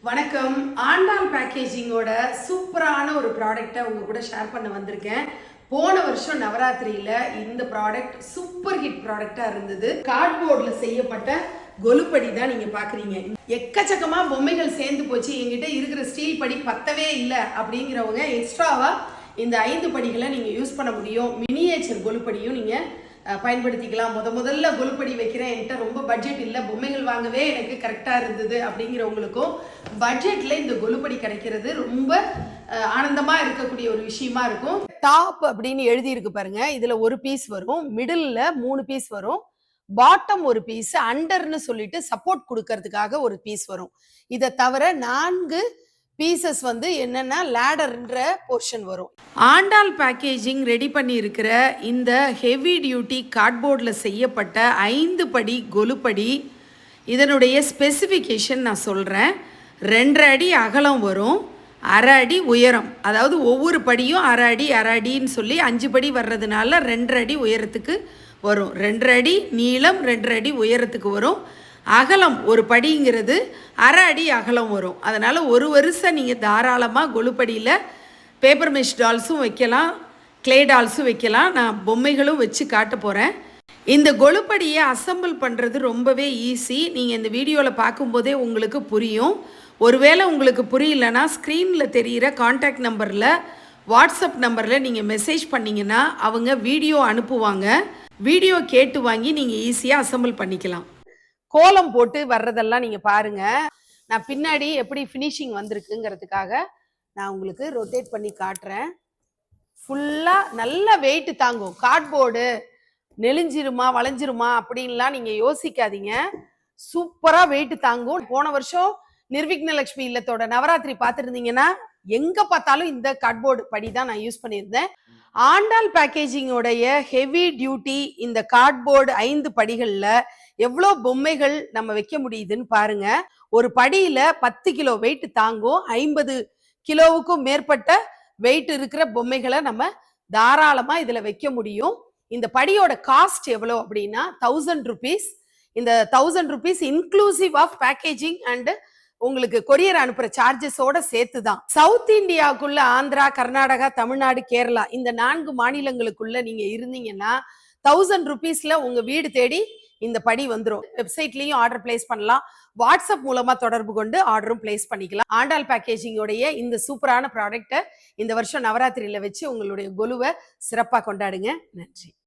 வணக்கம். ஆண்டாள் பேக்கேஜிங்கோட சூப்பரான ஒரு ப்ராடக்ட்டை உங்க கூட ஷேர் பண்ண வந்திருக்கேன். போன வருஷம் நவராத்திரியில இந்த ப்ராடக்ட் சூப்பர் ஹிட் ப்ராடக்டா இருந்தது. கார்ட்போர்ட்ல செய்யப்பட்ட கொலுப்படி தான் நீங்க பாக்குறீங்க. எக்கச்சக்கமா பொம்மைகள் சேர்ந்து போச்சு, என்கிட்ட இருக்கிற ஸ்டீல் படி பத்தவே இல்லை அப்படிங்கிறவங்க எக்ஸ்ட்ராவா இந்த 5 படிகளை நீங்க யூஸ் பண்ண முடியும். மினியேச்சர் கொலுப்படியும் நீங்க பயன்படுத்திக்கலாம். முதல்ல கொலுப்படி வைக்கிறேன், என்கிட்ட ரொம்ப பட்ஜெட் இல்லை, பொம்மைகள் வாங்கவே எனக்கு கரெக்டாக இருந்தது அப்படிங்கிறவங்களுக்கும் பட்ஜெட்டில் இந்த கொலுப்படி கிடைக்கிறது ரொம்ப ஆனந்தமாக இருக்கக்கூடிய ஒரு விஷயமா இருக்கும். டாப் அப்படின்னு எழுதியிருக்கு பாருங்க, இதில் ஒரு பீஸ் வரும், மிடில் 3 பீஸ் வரும், பாட்டம் ஒரு பீஸ், அண்டர்னு சொல்லிட்டு சப்போர்ட் கொடுக்கறதுக்காக ஒரு பீஸ் வரும். இதை தவிர 4 பீசஸ் வந்து என்னன்னா லேடர்ன்ற போர்ஷன் வரும். ஆண்டாள் பேக்கேஜிங் ரெடி பண்ணி இருக்கிற இந்த ஹெவி டியூட்டி கார்ட்போர்டில் செய்யப்பட்ட 5 படி கொலுப்படி, இதனுடைய ஸ்பெசிஃபிகேஷன் நான் சொல்கிறேன். 2.5 அடி அகலம் வரும், 1/2 அடி உயரம். அதாவது ஒவ்வொரு படியும் 1/2 அடி 1/2 அடின்னு சொல்லி 5 படி வர்றதுனால 2.5 அடி உயரத்துக்கு வரும். 2.5 அடி நீளம், 2.5 அடி உயரத்துக்கு வரும். அகலம் ஒரு படிங்கிறது 1/2 அடி அகலம் வரும். அதனால் ஒரு வருஷம் நீங்கள் தாராளமாக கொலுப்படியில் பேப்பர் மெஷ் டால்ஸும் வைக்கலாம், கிளே டால்ஸும் வைக்கலாம். நான் பொம்மைகளும் வச்சு காட்ட போகிறேன். இந்த கொலுப்படியை அசம்பிள் பண்ணுறது ரொம்பவே ஈஸி. நீங்கள் இந்த வீடியோவில் பார்க்கும்போதே உங்களுக்கு புரியும். ஒருவேளை உங்களுக்கு புரியலன்னா ஸ்க்ரீனில் தெரிகிற கான்டாக்ட் நம்பரில், வாட்ஸ்அப் நம்பரில் நீங்கள் மெசேஜ் பண்ணிங்கன்னா அவங்க வீடியோ அனுப்புவாங்க. வீடியோ கேட்டு வாங்கி நீங்கள் ஈஸியாக அசம்பிள் பண்ணிக்கலாம். கோலம் போட்டு வர்றதெல்லாம் நீங்க பாருங்க. நான் பின்னாடி எப்படி ஃபினிஷிங் வந்திருக்குங்கிறதுக்காக நான் உங்களுக்கு ரொட்டேட் பண்ணி காட்டுறேன். ஃபுல்லா நல்ல வெயிட் தாங்கும். கார்ட்போர்டு நெளிஞ்சிருமா வளைஞ்சிருமா அப்படின்லாம் நீங்க யோசிக்காதீங்க. சூப்பரா வெயிட் தாங்கும். போன வருஷம் நிர்விக்னலட்சுமி இல்லத்தோட நவராத்திரி பார்த்துருந்தீங்கன்னா எங்க பார்த்தாலும் இந்த கார்ட்போர்டு படி தான் நான் யூஸ் பண்ணியிருந்தேன். ஆண்டாள் பேக்கேஜிங்கோடைய ஹெவி டியூட்டி இந்த கார்ட்போர்டு 5 படிகள்ல எவ்வளோ பொம்மைகள் நம்ம வைக்க முடியுதுன்னு பாருங்க. ஒரு படியில 10 கிலோ வெயிட் தாங்கும். 50 கிலோவுக்கும் மேற்பட்ட வெயிட் இருக்கிற பொம்மைகளை நம்ம தாராளமா இதுல வைக்க முடியும். இந்த படியோட காஸ்ட் எவ்வளோ அப்படின்னா 1000 rupees. இந்த 1000 rupees inclusive of packaging and உங்களுக்கு கொரியர் அனுப்புற சார்ஜஸோட சேர்த்து தான். சவுத் இந்தியாவுக்குள்ள ஆந்திரா, கர்நாடகா, தமிழ்நாடு, கேரளா இந்த 4 மாநிலங்களுக்குள்ள நீங்க இருந்தீங்கன்னா 1000 rupeesல உங்க வீடு தேடி இந்த படி வந்துடும். வெப்சைட்லயும் ஆர்டர் பிளேஸ் பண்ணலாம், வாட்ஸ்அப் மூலமா தொடர்பு கொண்டு ஆர்டரும் பிளேஸ் பண்ணிக்கலாம். ஆண்டாள் பேக்கேஜிங்கோடைய இந்த சூப்பரான ப்ராடக்டை இந்த வருஷம் நவராத்திரியில வச்சு உங்களுடைய கொலுவை சிறப்பாக கொண்டாடுங்க. நன்றி.